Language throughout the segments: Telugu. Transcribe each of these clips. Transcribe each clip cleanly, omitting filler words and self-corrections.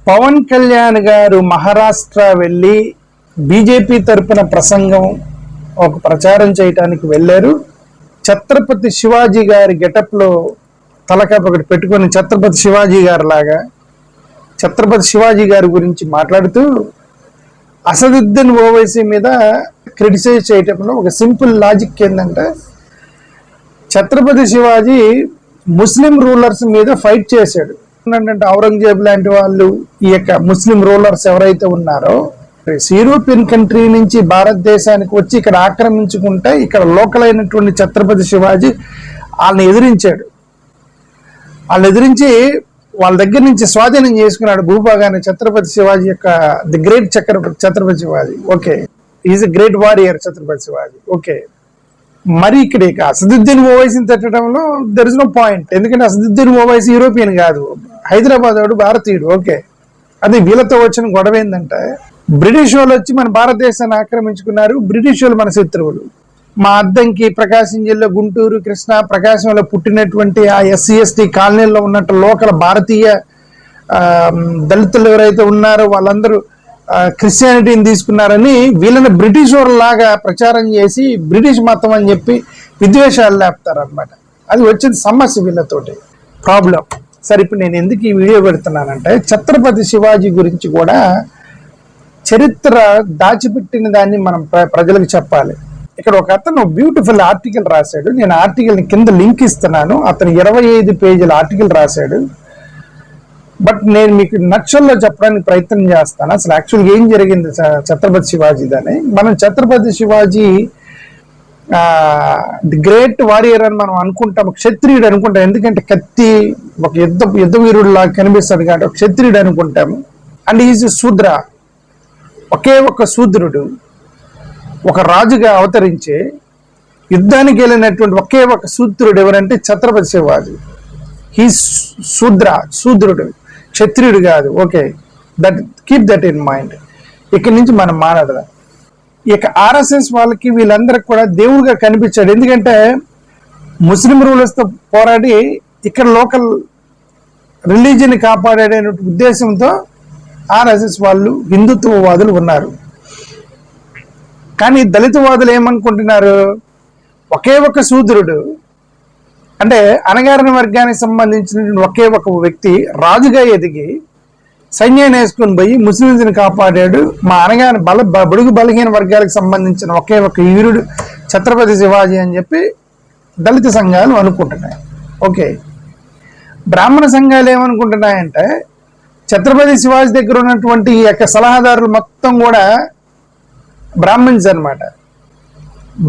పవన్ కళ్యాణ్ గారు మహారాష్ట్ర వెళ్ళి బీజేపీ తరపున ప్రసంగం ఒక ప్రచారం చేయడానికి వెళ్ళారు. ఛత్రపతి శివాజీ గారి గెటప్లో తలకాయ ఒకటి పెట్టుకొని ఛత్రపతి శివాజీ గారి లాగా ఛత్రపతి శివాజీ గారి గురించి మాట్లాడుతూ అసదుద్దీన్ ఓవైసీ మీద క్రిటిసైజ్ చేయటంలో ఒక సింపుల్ లాజిక్ ఏంటంటే, ఛత్రపతి శివాజీ ముస్లిం రూలర్స్ మీద ఫైట్ చేశాడు. అంటే ఔరంగజేబ్ లాంటి వాళ్ళు ఈ యొక్క ముస్లిం రూలర్స్ ఎవరైతే ఉన్నారో యూరోపియన్ కంట్రీ నుంచి భారతదేశానికి వచ్చి ఇక్కడ ఆక్రమించుకుంటే ఇక్కడ లోకల్ అయినటువంటి ఛత్రపతి శివాజీ వాళ్ళని ఎదిరించాడు. వాళ్ళని ఎదిరించి వాళ్ళ దగ్గర నుంచి స్వాధీనం చేసుకున్నాడు భూభాగాన్ని. ఛత్రపతి శివాజీ యొక్క the great Chhatrapati Shivaji. Okay, is a great warrior Chhatrapati Shivaji. Okay, మరి ఇక్కడ అసదుద్దీన్ ఓవైసీని తట్టడంలో దెర్ ఇస్ నో పాయింట్. ఎందుకంటే అసదుద్దీన్ ఓవైసీ యూరోపియన్ కాదు, హైదరాబాద్ వాడు, భారతీయుడు. ఓకే, అది వీళ్ళతో వచ్చిన గొడవ ఏంటంటే, బ్రిటిష్ వాళ్ళు వచ్చి మన భారతదేశాన్ని ఆక్రమించుకున్నారు. బ్రిటిష్ వాళ్ళు మన శత్రువులు. మా అద్దంకి ప్రకాశం జిల్లా, గుంటూరు, కృష్ణా, ప్రకాశంలో పుట్టినటువంటి ఆ ఎస్సీ ఎస్టీ కాలనీల్లో ఉన్నట్టు లోకల్ భారతీయ దళితులు ఎవరైతే ఉన్నారో వాళ్ళందరూ క్రిస్టియానిటీని తీసుకున్నారని వీళ్ళని బ్రిటిష్ వాళ్ళలాగా ప్రచారం చేసి బ్రిటిష్ మతం అని చెప్పి విద్వేషాలు లేపుతారనమాట. అది వచ్చింది సమస్య వీళ్ళతోటి, ప్రాబ్లం. సరే, ఇప్పుడు నేను ఎందుకు ఈ వీడియో పెడుతున్నానంటే, ఛత్రపతి శివాజీ గురించి కూడా చరిత్ర దాచిపెట్టిన దాన్ని మనం ప్రజలకు చెప్పాలి. ఇక్కడ ఒక అతను బ్యూటిఫుల్ ఆర్టికల్ రాశాడు. నేను ఆర్టికల్ కింద లింక్ ఇస్తున్నాను. అతను 25 పేజీల ఆర్టికల్ రాశాడు. బట్ నేను మీకు నక్షల్లో చెప్పడానికి ప్రయత్నం చేస్తాను. అసలు యాక్చువల్గా ఏం జరిగింది ఛత్రపతి శివాజీదని. మనం Chhatrapati Shivaji the great warrior అని మనం అనుకుంటాం, క్షత్రియుడు అనుకుంటాం. ఎందుకంటే కత్తి ఒక యుద్ధ వీరుడు లాగా కనిపిస్తాడు కాబట్టి ఒక క్షత్రియుడు అనుకుంటాము. అండ్ ఈజ్ శూద్ర, ఒకే ఒక శూద్రుడు ఒక రాజుగా అవతరించే యుద్ధానికి వెళ్ళినటువంటి ఒకే ఒక శూద్రుడు ఎవరంటే ఛత్రపతి శివాజీ. హీ శూద్రుడు, క్షత్రియుడు కాదు. Okay, that keep that in mind. ఇక్కడి నుంచి మనం మాట్లాడదాం. ఇక ఆర్ఎస్ఎస్ వాళ్ళకి వీళ్ళందరికి కూడా దేవుడిగా కనిపించాడు. ఎందుకంటే ముస్లిం రూలర్స్తో పోరాడి ఇక్కడ లోకల్ రిలీజియన్ కాపాడే ఉద్దేశంతో ఆర్ఎస్ఎస్ వాళ్ళు హిందుత్వవాదులు ఉన్నారు. కానీ దళితవాదులు ఏమనుకుంటున్నారు, ఒకే ఒక శూద్రుడు అంటే అణగారిన వర్గానికి సంబంధించిన ఒకే ఒక వ్యక్తి రాజుగా ఎదిగి సైన్యాన్ని వేసుకుని పోయి ముస్లింస్ని కాపాడాడు. మా అనగాని బడుగు బలహీన వర్గాలకు సంబంధించిన ఒకే ఒక వీరుడు ఛత్రపతి శివాజీ అని చెప్పి దళిత సంఘాలు అనుకుంటున్నాయి. ఓకే, బ్రాహ్మణ సంఘాలు ఏమనుకుంటున్నాయంటే, ఛత్రపతి శివాజీ దగ్గర ఉన్నటువంటి ఈ యొక్క సలహాదారులు మొత్తం కూడా బ్రాహ్మణ్స్ అనమాట.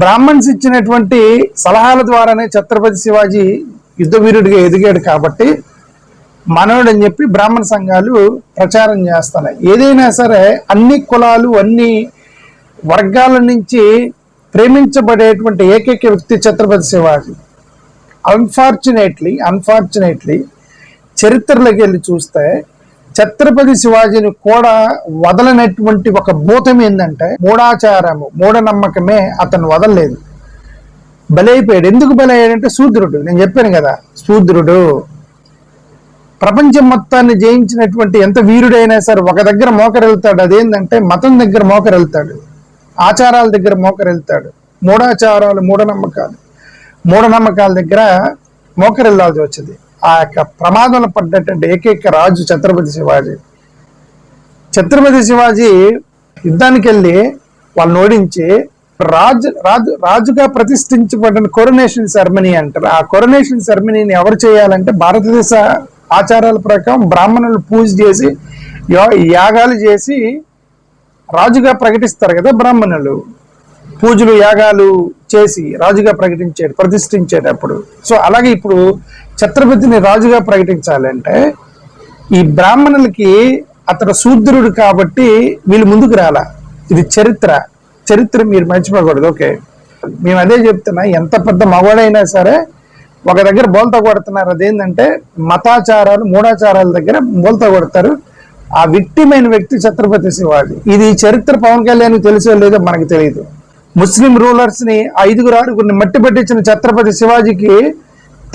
బ్రాహ్మణ్స్ ఇచ్చినటువంటి సలహాల ద్వారానే ఛత్రపతి శివాజీ యుద్ధ వీరుడిగా ఎదిగాడు కాబట్టి మనోడు అని చెప్పి బ్రాహ్మణ సంఘాలు ప్రచారం చేస్తున్నాయి. ఏదైనా సరే అన్ని కులాలు అన్ని వర్గాల నుంచి ప్రేమించబడేటువంటి ఏకైక వ్యక్తి ఛత్రపతి శివాజీ. అన్ఫార్చునేట్లీ చరిత్రలోకి వెళ్ళి చూస్తే ఛత్రపతి శివాజీని కూడా వదలనటువంటి ఒక భూతం ఏంటంటే మూఢాచారము, మూఢనమ్మకమే. అతను వదలలేదు, బలైపోయాడు. ఎందుకు బలయ్యాడంటే శూద్రుడు. నేను చెప్పాను కదా, శూద్రుడు ప్రపంచం మొత్తాన్ని జయించినటువంటి ఎంత వీరుడైనా సరే ఒక దగ్గర మోకరెళ్తాడు. అదేంటంటే మతం దగ్గర మోకరెళ్తాడు, ఆచారాల దగ్గర మోకరెళ్తాడు. మూఢాచారాలు, మూఢనమ్మకాల దగ్గర మోకరెళ్లాల్సి వచ్చింది. ఆ యొక్క ప్రమాదంలో పడ్డటువంటి ఏకైక రాజు ఛత్రపతి శివాజీ. ఛత్రపతి శివాజీ యుద్ధానికి వెళ్ళి వాళ్ళని ఓడించి రాజుగా ప్రతిష్ఠించబడిన కొరనేషన్ సెరమనీ అంటారు. ఆ కొరనేషన్ సెరమనీని ఎవరు చేయాలంటే భారతదేశ ఆచారాల ప్రకారం బ్రాహ్మణులు పూజ చేసి యాగాలు చేసి రాజుగా ప్రకటిస్తారు కదా. బ్రాహ్మణులు పూజలు యాగాలు చేసి రాజుగా ప్రతిష్ఠించేటప్పుడు. సో అలాగే ఇప్పుడు ఛత్రపతిని రాజుగా ప్రకటించాలంటే ఈ బ్రాహ్మణులకి అతడు శూద్రుడు కాబట్టి వీళ్ళు ముందుకు రాలా. ఇది చరిత్ర మీరు మర్చిపోకూడదు. ఓకే, మేము అదే చెప్తున్నా, ఎంత పెద్ద మగవాడైనా సరే ఒక దగ్గర బోల్తా కొడుతున్నారు. అదేంటంటే మతాచారాలు, మూఢాచారాల దగ్గర బోల్తా కొడతారు. ఆ విక్టిమైన వ్యక్తి ఛత్రపతి శివాజీ. ఇది చరిత్ర పవన్ కళ్యాణ్ తెలుసో లేదో మనకు తెలియదు. ముస్లిం రూలర్స్ ని 5-6 మట్టి పట్టించిన ఛత్రపతి శివాజీకి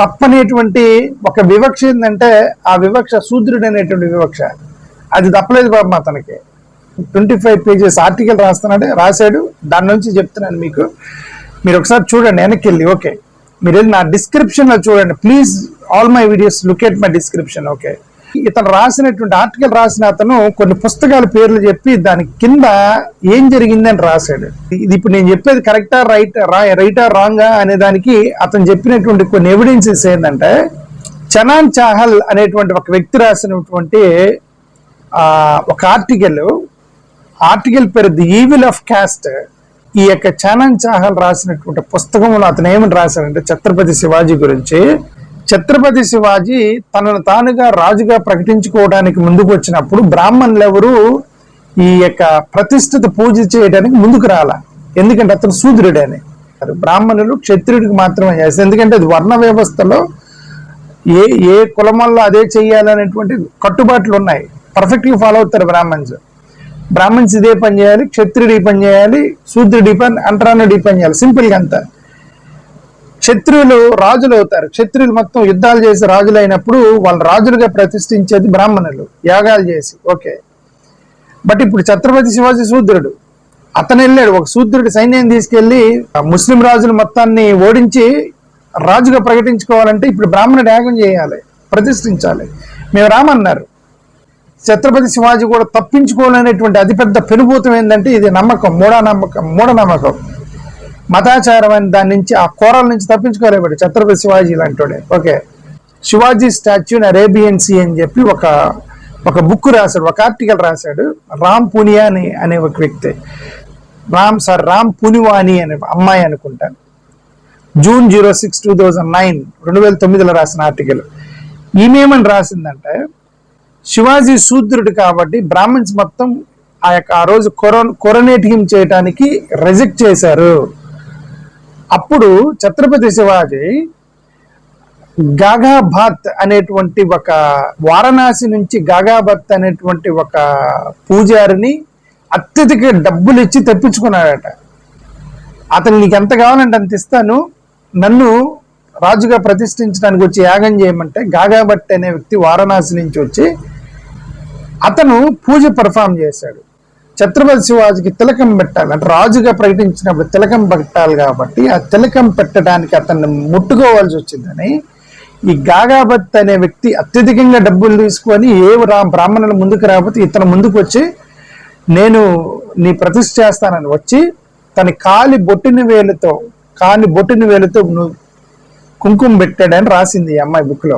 తప్పనేటువంటి ఒక వివక్ష ఏంటంటే ఆ వివక్ష శూద్రుడు అనేటువంటి వివక్ష. అది తప్పలేదు బాబు అతనికి. 25 pages ఆర్టికల్ రాశాడు. దాని నుంచి చెప్తున్నాను మీకు. మీరు ఒకసారి చూడండి వెనక్కి వెళ్ళి. ఓకే, మీరు వెళ్ళి నా డిస్క్రిప్షన్ లో చూడండి please. All my videos look at my description. Okay, ఇతను రాసినటువంటి ఆర్టికల్ రాసిన అతను కొన్ని పుస్తకాల పేర్లు చెప్పి దాని కింద ఏం జరిగిందని రాశాడు. ఇది ఇప్పుడు నేను చెప్పేది కరెక్టా రైటా రాంగా అనే దానికి అతను చెప్పినటువంటి కొన్ని ఎవిడెన్సెస్ ఏంటంటే, చనాన్ చాహల్ అనేటువంటి ఒక వ్యక్తి రాసినటువంటి ఒక ఆర్టికల్ పేరు ది ఈవిల్ ఆఫ్ క్యాస్ట్. ఈ యొక్క చనాన్ చాహల్ రాసినటువంటి పుస్తకంలో అతను ఏమని రాశాడంటే ఛత్రపతి శివాజీ గురించి. ఛత్రపతి శివాజీ తనను తానుగా రాజుగా ప్రకటించుకోవడానికి ముందుకు వచ్చినప్పుడు బ్రాహ్మణులు ఎవరు ఈ యొక్క ప్రతిష్ఠిత పూజ చేయడానికి ముందుకు రాల. ఎందుకంటే అతను శూద్రుడని. బ్రాహ్మణులు క్షత్రియుడికి మాత్రమే చేస్తారు. ఎందుకంటే అది వర్ణ వ్యవస్థలో ఏ కులమల్లో అదే చెయ్యాలనేటువంటి కట్టుబాట్లు ఉన్నాయి. పర్ఫెక్ట్గా ఫాలో అవుతారు బ్రాహ్మణ్స్ ఇదే పని చేయాలి, క్షత్రియుడు ఈ పని చేయాలి, శూద్రుడి పని, అంటరానుడి పని చేయాలి. సింపుల్గా అంతా. క్షత్రియులు రాజులు అవుతారు. క్షత్రియులు మొత్తం యుద్ధాలు చేసి రాజులు అయినప్పుడు వాళ్ళు రాజులుగా ప్రతిష్ఠించేది బ్రాహ్మణులు యాగాలు చేసి. ఓకే, బట్ ఇప్పుడు ఛత్రపతి శివాజీ శూద్రుడు. అతను వెళ్ళాడు, ఒక శూద్రుడి సైన్యం తీసుకెళ్లి ముస్లిం రాజులు మొత్తాన్ని ఓడించి రాజుగా ప్రకటించుకోవాలంటే ఇప్పుడు బ్రాహ్మణుడు యాగం చేయాలి, ప్రతిష్ఠించాలి. మేము రామన్నారు. ఛత్రపతి శివాజీ కూడా తప్పించుకోవాలనేటువంటి అతిపెద్ద పెనుభూతం ఏంటంటే ఇది నమ్మకం, మూఢనమ్మకం, మతాచారం అని. దాని నుంచి ఆ కోరల నుంచి తప్పించుకోలేవాడు ఛత్రపతి శివాజీ లాంటి. Okay, Shivaji statue Arabian sea అని చెప్పి ఒక బుక్ రాశాడు, ఒక ఆర్టికల్ రాశాడు. రామ్ పునియాని అనే ఒక వ్యక్తి, రామ్ పునివాని అనే అమ్మాయి అనుకుంటాను, June 06, 2009 2009లో రాసిన ఆర్టికల్. ఈమెమని రాసిందంటే, శివాజీ శూద్రుడు కాబట్టి బ్రాహ్మణ్స్ మొత్తం ఆ రోజు కొరనేట్ హిమ్ చేయడానికి రిజెక్ట్ చేశారు. అప్పుడు ఛత్రపతి శివాజీ గాగాభాత్ అనేటువంటి ఒక వారణాసి నుంచి గాగాభత్ అనేటువంటి ఒక పూజారిని అత్యధిక డబ్బులు ఇచ్చి తెప్పించుకున్నాడట. అతను నీకు ఎంత కావాలంటే అంత ఇస్తాను, నన్ను రాజుగా ప్రతిష్ఠించడానికి వచ్చి యాగం చేయమంటే గాగాభట్ అనే వ్యక్తి వారణాసి నుంచి వచ్చి అతను పూజ పర్ఫామ్ చేశాడు. ఛత్రపతి శివాజీకి తిలకం పెట్టాలి అంటే రాజుగా ప్రకటించినప్పుడు తిలకం పెట్టాలి కాబట్టి ఆ తిలకం పెట్టడానికి అతన్ని ముట్టుకోవాల్సి వచ్చిందని ఈ గాగాభత్ అనే వ్యక్తి అత్యధికంగా డబ్బులు తీసుకొని బ్రాహ్మణుల ముందుకు రాకపోతే ఇతను ముందుకు వచ్చి నేను నీ ప్రతిష్ఠ చేస్తానని వచ్చి తన కాలి బొట్టిన వేలుతో నువ్వు కుంకుమ పెట్టాడని రాసింది ఈ అమ్మాయి బుక్ లో.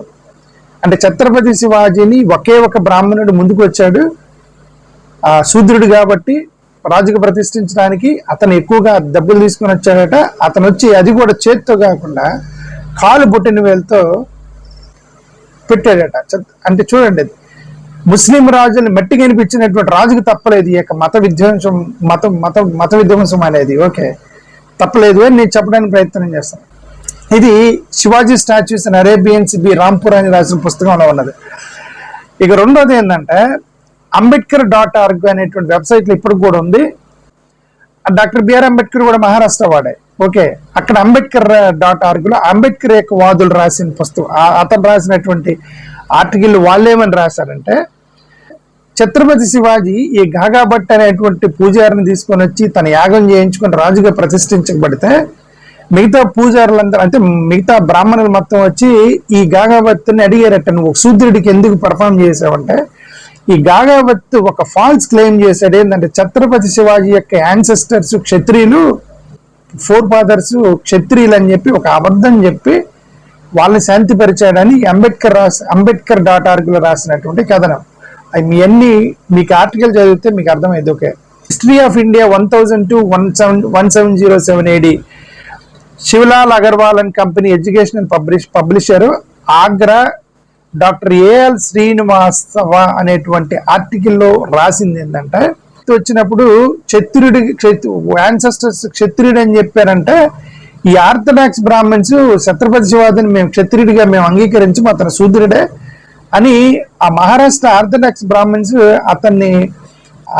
అంటే ఛత్రపతి శివాజీని ఒకే ఒక బ్రాహ్మణుడు ముందుకు వచ్చాడు, ఆ శూద్రుడు కాబట్టి రాజుగా ప్రతిష్ఠించడానికి. అతను ఎక్కువగా డబ్బులు తీసుకుని వచ్చాడట. అతను వచ్చి అది కూడా చేత్తో కాకుండా కాలు బొట్టిన వేలుతో పెట్టాడట. అంటే చూడండి, ముస్లిం రాజుని మట్టి కనిపించినటువంటి రాజుకు తప్పలేదు ఈ యొక్క మత విధ్వంసం అనేది. ఓకే, తప్పలేదు అని నేను చెప్పడానికి ప్రయత్నం చేస్తాను. ఇది Shivaji statues and Arabians by Rampur అని రాసిన పుస్తకంలో ఉన్నది. ఇక రెండోది ఏంటంటే ambedkar.org అనేటువంటి వెబ్సైట్లో ఇప్పుడు కూడా ఉంది. డాక్టర్ బిఆర్ అంబేద్కర్ కూడా మహారాష్ట్ర వాడే. ఓకే, అక్కడ ambedkar.org లో అంబేద్కర్ యొక్క వాదులు రాసిన పుస్తకం, అతను రాసినటువంటి ఆర్టికల్ వాళ్ళు ఏమని రాశారంటే, ఛత్రపతి శివాజీ ఈ గాగాభట్ అనేటువంటి పూజారిని తీసుకొని వచ్చి తన యాగం చేయించుకొని రాజుగా ప్రతిష్ఠించబడితే మిగతా పూజారులందరూ అంటే మిగతా బ్రాహ్మణులు మొత్తం వచ్చి ఈ గాగాభత్ని అడిగారట, నువ్వు శూద్రుడికి ఎందుకు పర్ఫామ్ చేసావంటే ఈ గాగాభత్ ఒక ఫాల్స్ క్లెయిమ్ చేశాడు. ఏంటంటే ఛత్రపతి శివాజీ యొక్క యాన్సెస్టర్స్ క్షత్రియులు, ఫోర్ ఫాదర్స్ క్షత్రియులు అని చెప్పి ఒక అబద్ధం చెప్పి వాళ్ళని శాంతిపరిచాడని ambedkar.org లో రాసినటువంటి కథనం. మీకు ఆర్టికల్ చదివితే మీకు అర్థమైంది. Okay, history of India 1002-1707 AD Shivlal Agarwal and company educational publisher Agra doctor AL Srivastava అనేటువంటి ఆర్టికల్లో రాసింది ఏంటంటే, వచ్చినప్పుడు యాన్సెస్టర్స్ క్షత్రియుడు అని చెప్పారంటే ఈ ఆర్థడాక్స్ బ్రాహ్మణ్స్ ఛత్రపతి శివాజీని మేము క్షత్రియుడిగా మేము అంగీకరించి అతను శూద్రుడే అని ఆ మహారాష్ట్ర ఆర్థడాక్స్ బ్రాహ్మణ్స్ అతన్ని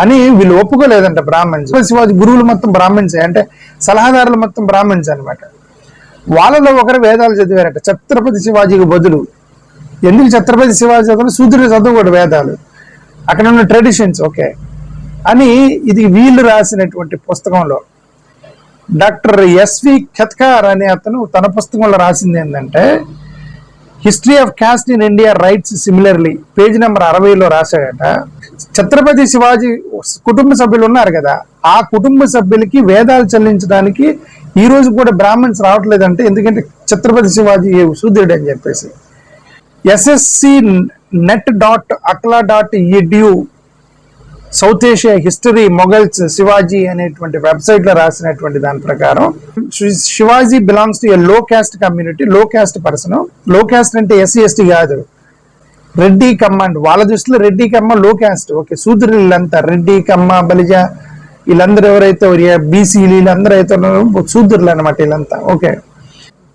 అని వీళ్ళు ఒప్పుకోలేదంట. బ్రాహ్మణ్స్ శివాజీ గురువులు మొత్తం బ్రాహ్మణ్సే, అంటే సలహాదారులు మొత్తం బ్రాహ్మణ్స్ అనమాట. వాళ్ళలో ఒకరు వేదాలు చదివారట ఛత్రపతి శివాజీకి బదులు. ఎందుకు ఛత్రపతి శివాజీ చదువు, శూద్రుడు చదువు కూడా వేదాలు. అక్కడ ఉన్న ట్రెడిషన్స్ ఓకే అని ఇది వీళ్ళు రాసినటువంటి పుస్తకంలో డాక్టర్ ఎస్వి ఖెత్కార్ అనే అతను తన పుస్తకంలో రాసింది ఏంటంటే history of caste in India writes similarly page number 60లో రాశాడట. ఛత్రపతి శివాజీ కుటుంబ సభ్యులు ఉన్నారు కదా, ఆ కుటుంబ సభ్యులకి వేదాలు చెల్లించడానికి ఈ రోజు కూడా బ్రాహ్మణ్స్ రావట్లేదంటే ఎందుకంటే ఛత్రపతి శివాజీ శూద్రుడు అని చెప్పేసి. SSC net.akla.edu south Asia history Mughals Shivaji అనేటువంటి వెబ్సైట్ లో రాసినటువంటి దాని ప్రకారం శివాజీ బిలాంగ్స్ టు ఏ లో క్యాస్ట్ కమ్యూనిటీ. లో క్యాస్ట్ పర్సన్, లో క్యాస్ట్ అంటే ఎస్సీ ఎస్టీ కాదు, రెడ్డి కమ్మ అంటే వాళ్ళ దృష్టిలో రెడ్డి కమ్మ లో క్యాస్ట్. ఓకే, శూద్రులు వీళ్ళంతా రెడ్డి కమ్మ బలిజ వీళ్ళందరూ ఎవరైతే బీసీలు వీళ్ళందరూ అయితే శూద్రులు అనమాట వీళ్ళంతా. ఓకే,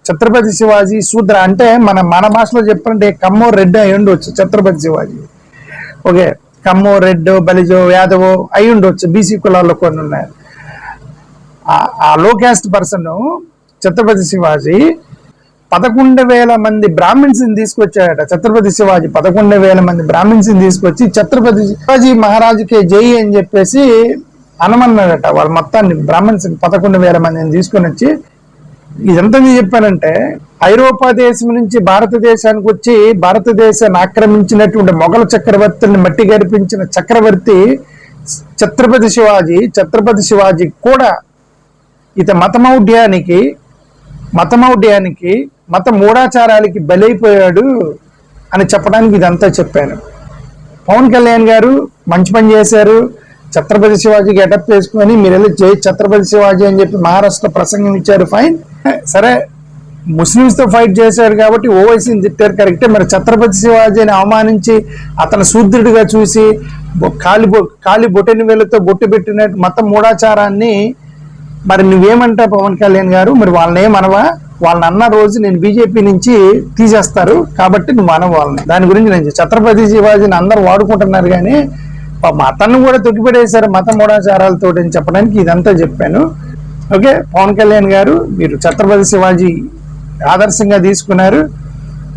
ఛత్రపతి శివాజీ శూద్ర అంటే మన భాషలో చెప్పాలంటే కమ్మో రెడ్డి అయి ఉండవచ్చు ఛత్రపతి శివాజీ. ఓకే, కమ్మో రెడ్డో బలిజో యాదవో అయి ఉండొచ్చు, బీసీ కులాల్లో కొన్ని ఉన్నాయి. ఆ లో క్యాస్ట్ పర్సన్ ఛత్రపతి శివాజీ 11,000 మంది బ్రాహ్మిన్స్ తీసుకొచ్చాడట. ఛత్రపతి శివాజీ 11,000 మంది బ్రాహ్మిన్స్ తీసుకొచ్చి ఛత్రపతి శివాజీ మహారాజుకే జై అని చెప్పేసి అనమన్నాడట. వాళ్ళ మొత్తాన్ని బ్రాహ్మిన్స్ 11,000 మందిని తీసుకొని వచ్చి ఇదంతా చెప్పానంటే ఐరోపా దేశం నుంచి భారతదేశానికి వచ్చి భారతదేశాన్ని ఆక్రమించినటువంటి మొఘల చక్రవర్తుల్ని మట్టి గరిపించిన చక్రవర్తి ఛత్రపతి శివాజీ. ఛత్రపతి శివాజీ కూడా ఇత మతమౌఢ్యానికి మత మూఢాచారాలకి బలైపోయాడు అని చెప్పడానికి ఇదంతా చెప్పాను. పవన్ కళ్యాణ్ గారు మంచి పని చేశారు, ఛత్రపతి శివాజీ గెటప్ వేసుకొని మీరు వెళ్ళి జై ఛత్రపతి శివాజీ అని చెప్పి మహారాష్ట్ర ప్రసంగం ఇచ్చారు, ఫైన్. సరే, ముస్లిమ్స్ తో ఫైట్ చేశారు కాబట్టి ఓవైసీని తిట్టారు కరెక్టే. మరి ఛత్రపతి శివాజీని అవమానించి అతను శూద్రుడిగా చూసి కాలి బొటెని వేలతో బొట్టు పెట్టినట్టు మత మూఢాచారాన్ని మరి నువ్వేమంటావు పవన్ కళ్యాణ్ గారు? మరి వాళ్ళని ఏమనవా? వాళ్ళని అన్న రోజు నేను బీజేపీ నుంచి తీసేస్తారు కాబట్టి నువ్వు అనవు వాళ్ళని. దాని గురించి నేను ఛత్రపతి శివాజీని అందరూ వాడుకుంటున్నారు కానీ మతాన్ని కూడా తొక్కిపెట్టేశారు మత మూఢాచారాలతో అని చెప్పడానికి ఇదంతా చెప్పాను. ఓకే, పవన్ కళ్యాణ్ గారు మీరు ఛత్రపతి శివాజీ ఆదర్శంగా తీసుకున్నారు,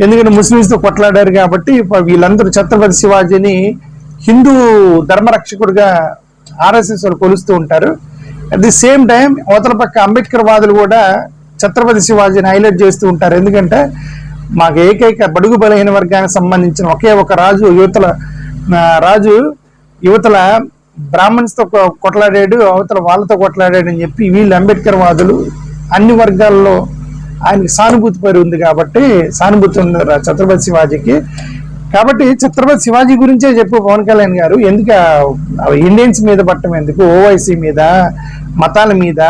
ఎందుకంటే ముస్లింస్తో కొట్లాడారు కాబట్టి వీళ్ళందరూ ఛత్రపతి శివాజీని హిందూ ధర్మరక్షకుడిగా ఆర్ఎస్ఎస్ వాళ్ళు కొలుస్తూ ఉంటారు. అట్ ది సేమ్ టైం అవతల పక్క అంబేద్కర్ వాదులు కూడా ఛత్రపతి శివాజీని హైలైట్ చేస్తూ ఉంటారు. ఎందుకంటే మాకు ఏకైక బడుగు బలహీన వర్గానికి సంబంధించిన ఒకే ఒక రాజు యువతల బ్రాహ్మణ్స్ తో కొట్లాడాడు, అవతల వాళ్ళతో కొట్లాడాడు అని చెప్పి వీళ్ళు అంబేద్కర్ వాదులు అన్ని వర్గాల్లో ఆయనకి సానుభూతి పరి ఉంది కాబట్టి సానుభూతి ఉంది ఛత్రపతి శివాజీకి. కాబట్టి ఛత్రపతి శివాజీ గురించే చెప్పు పవన్ కళ్యాణ్ గారు, ఎందుకు ఇండియన్స్ మీద పట్టం ఎందుకు, ఓవైసీ మీద మతాల మీద.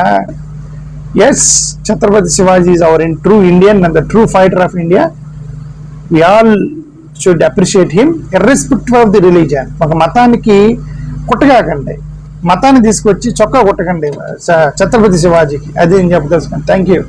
Yes, Chhatrapati Shivaji is our true Indian and the true fighter of India. We all should appreciate him irrespective of the religion. ఒక మతానికి కుట్టగాకండి, మతాన్ని తీసుకొచ్చి చొక్కా కుట్టకండి ఛత్రపతి శివాజీకి. అది నేను చెప్పదలుచుకున్నాను. Thank you.